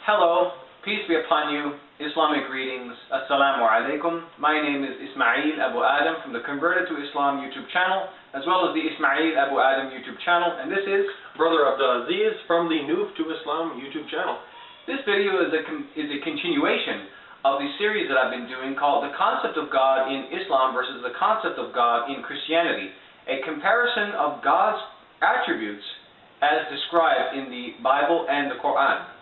Hello, peace be upon you, Islamic greetings, Assalamu alaikum. My name is Ismail Abu Adam from the Converted to Islam YouTube channel, as well as the Ismail Abu Adam YouTube channel, and this is Brother Abdulaziz from the Noof to Islam YouTube channel. This video is a continuation of the series that I've been doing called The Concept of God in Islam versus the Concept of God in Christianity, a comparison of God's attributes as described in the Bible and the Quran.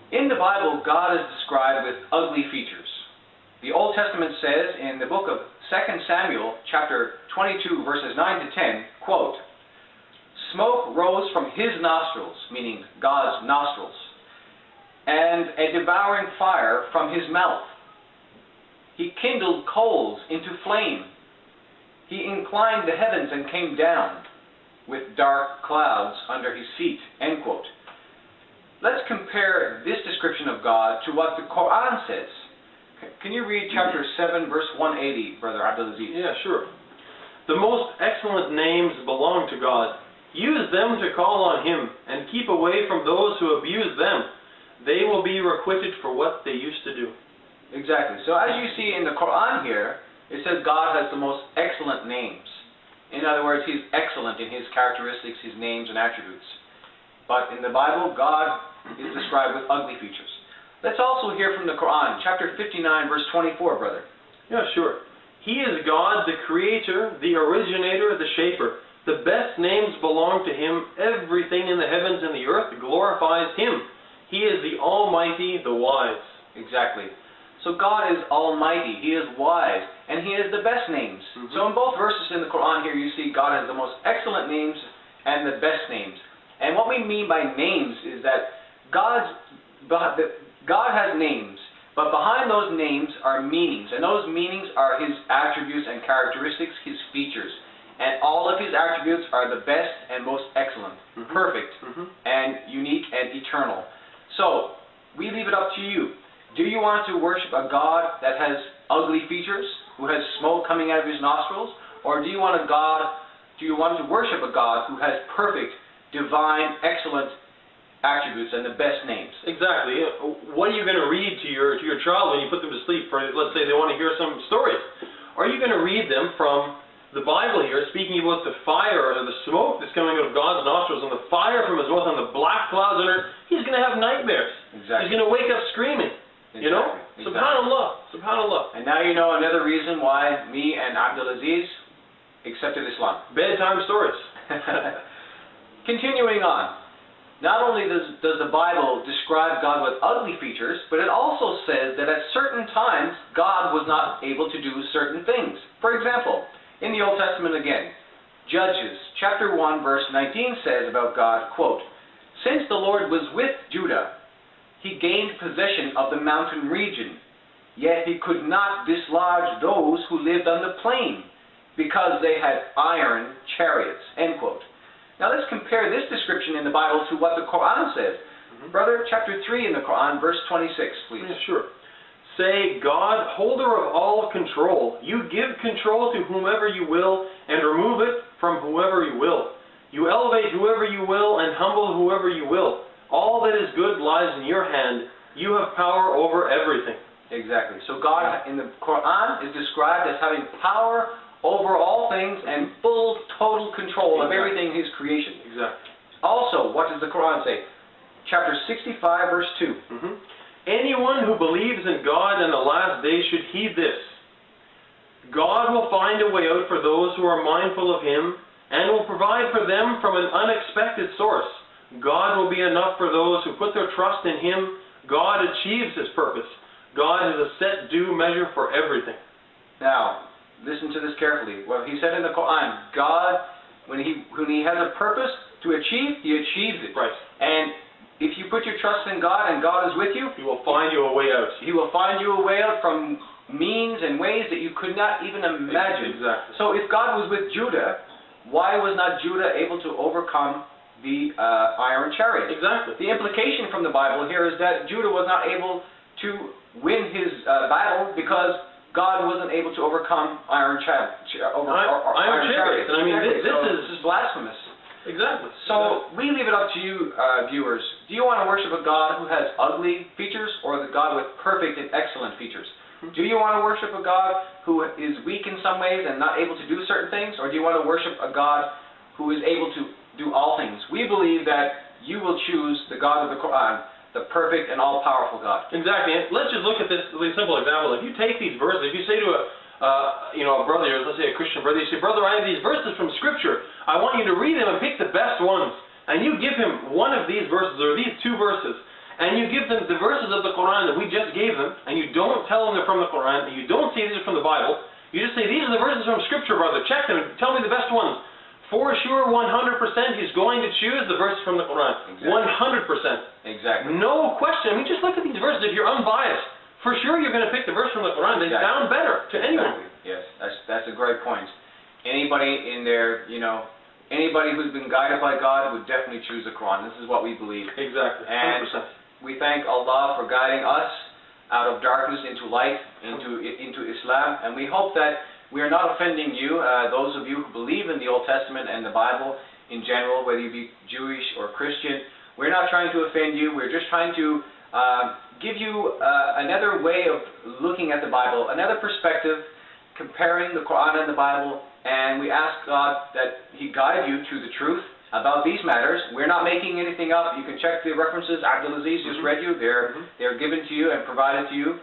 In the Bible, God is described with ugly features. The Old Testament says in the book of 2 Samuel, chapter 22, verses 9 to 10, quote, "Smoke rose from his nostrils," meaning God's nostrils, "and a devouring fire from his mouth. He kindled coals into flame. He inclined the heavens and came down with dark clouds under his feet," end quote. Let's compare this description of God to what the Quran says. Can you read chapter 7, verse 180, Brother Abdulaziz? Yeah, sure. "The most excellent names belong to God. Use them to call on Him, and keep away from those who abuse them. They will be requited for what they used to do." Exactly. So as you see in the Quran here, it says God has the most excellent names. In other words, He's excellent in His characteristics, His names and attributes. But in the Bible, God is described with ugly features. Let's also hear from the Quran, chapter 59, verse 24, brother. Yeah, sure. "He is God, the Creator, the Originator, the Shaper. The best names belong to Him. Everything in the heavens and the earth glorifies Him. He is the Almighty, the Wise." Exactly. So God is almighty, He is wise, and He has the best names. So in both verses in the Quran here, you see God has the most excellent names and the best names. And what we mean by names is that God has names, but behind those names are meanings, and those meanings are His attributes and characteristics, His features. And all of His attributes are the best and most excellent, perfect, and unique and eternal. So, we leave it up to you. Do you want to worship a God that has ugly features, who has smoke coming out of His nostrils? Or do you want to worship a God who has perfect, divine, excellent attributes and the best names? Exactly. What are you going to read to your child when you put them to sleep? For, let's say they want to hear some stories. Are you going to read them from the Bible here, speaking about the fire or the smoke that's coming out of God's nostrils and the fire from His mouth and the black clouds under it? He's going to have nightmares. Exactly. He's going to wake up screaming. You know? Exactly. Subhanallah. Subhanallah. And now you know another reason why me and Abdulaziz accepted Islam. Bedtime stories. Continuing on. Not only does the Bible describe God with ugly features, but it also says that at certain times God was not able to do certain things. For example, in the Old Testament again, Judges chapter 1 verse 19 says about God, quote, "Since the Lord was with Judah, He gained possession of the mountain region, yet He could not dislodge those who lived on the plain, because they had iron chariots," end quote. Now let's compare this description in the Bible to what the Quran says. Brother, chapter 3 in the Quran, verse 26, please. Yeah, sure. "Say, God, holder of all control, you give control to whomever you will, and remove it from whoever you will. You elevate whoever you will, and humble whoever you will. All that is good lies in your hand. You have power over everything." Exactly. So God in the Quran is described as having power over all things and full, total control of everything in His creation. Exactly. Also, what does the Quran say? Chapter 65, verse 2. "Anyone who believes in God and the last day should heed this. God will find a way out for those who are mindful of Him, and will provide for them from an unexpected source. God will be enough for those who put their trust in Him. God achieves His purpose. God has a set due measure for everything." Now, listen to this carefully. Well, He said in the Quran, God, when he has a purpose to achieve, He achieves it. Right. And if you put your trust in God and God is with you, He will find you a way out. He will find you a way out from means and ways that you could not even imagine. Exactly. So if God was with Judah, why was not Judah able to overcome the iron chariot? Exactly. The implication from the Bible here is that Judah was not able to win his battle because God wasn't able to overcome iron chariots. And I mean, this is blasphemous. Exactly. So we leave it up to you, viewers. Do you want to worship a God who has ugly features, or the God with perfect and excellent features? Do you want to worship a God who is weak in some ways and not able to do certain things, or do you want to worship a God who is able to do all things? We believe that you will choose the God of the Quran, the perfect and all-powerful God. Exactly. And let's just look at this simple example. If you take these verses, if you say to a brother, let's say a Christian brother, you say, "Brother, I have these verses from Scripture. I want you to read them and pick the best ones." And you give him one of these verses, or these two verses, and you give them the verses of the Quran that we just gave them, and you don't tell them they're from the Quran, and you don't say these are from the Bible. You just say, "These are the verses from Scripture, brother. Check them and tell me the best ones." For sure, 100%, he's going to choose the verses from the Quran. Exactly. 100%. Exactly. No question. I mean, just look at these verses. If you're unbiased, for sure you're going to pick the verse from the Quran. They sound better to anyone. Yes, that's a great point. Anybody in there, anybody who's been guided by God would definitely choose the Quran. This is what we believe. Exactly. 100%. And we thank Allah for guiding us out of darkness into light, into Islam, and we hope that we are not offending you, those of you who believe in the Old Testament and the Bible in general, whether you be Jewish or Christian. We're not trying to offend you. We're just trying to give you another way of looking at the Bible, another perspective, comparing the Quran and the Bible, and we ask God that He guide you to the truth about these matters. We're not making anything up. You can check the references Abdulaziz just read you. They're given to you and provided to you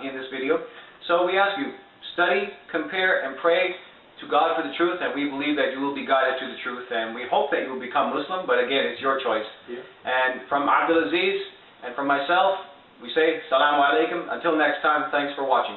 in this video. So we ask you, study, compare, and pray to God for the truth, and we believe that you will be guided to the truth, and we hope that you will become Muslim, but again, it's your choice. Yeah. And from Abdulaziz and from myself, we say, Salamu Alaikum. Until next time, thanks for watching.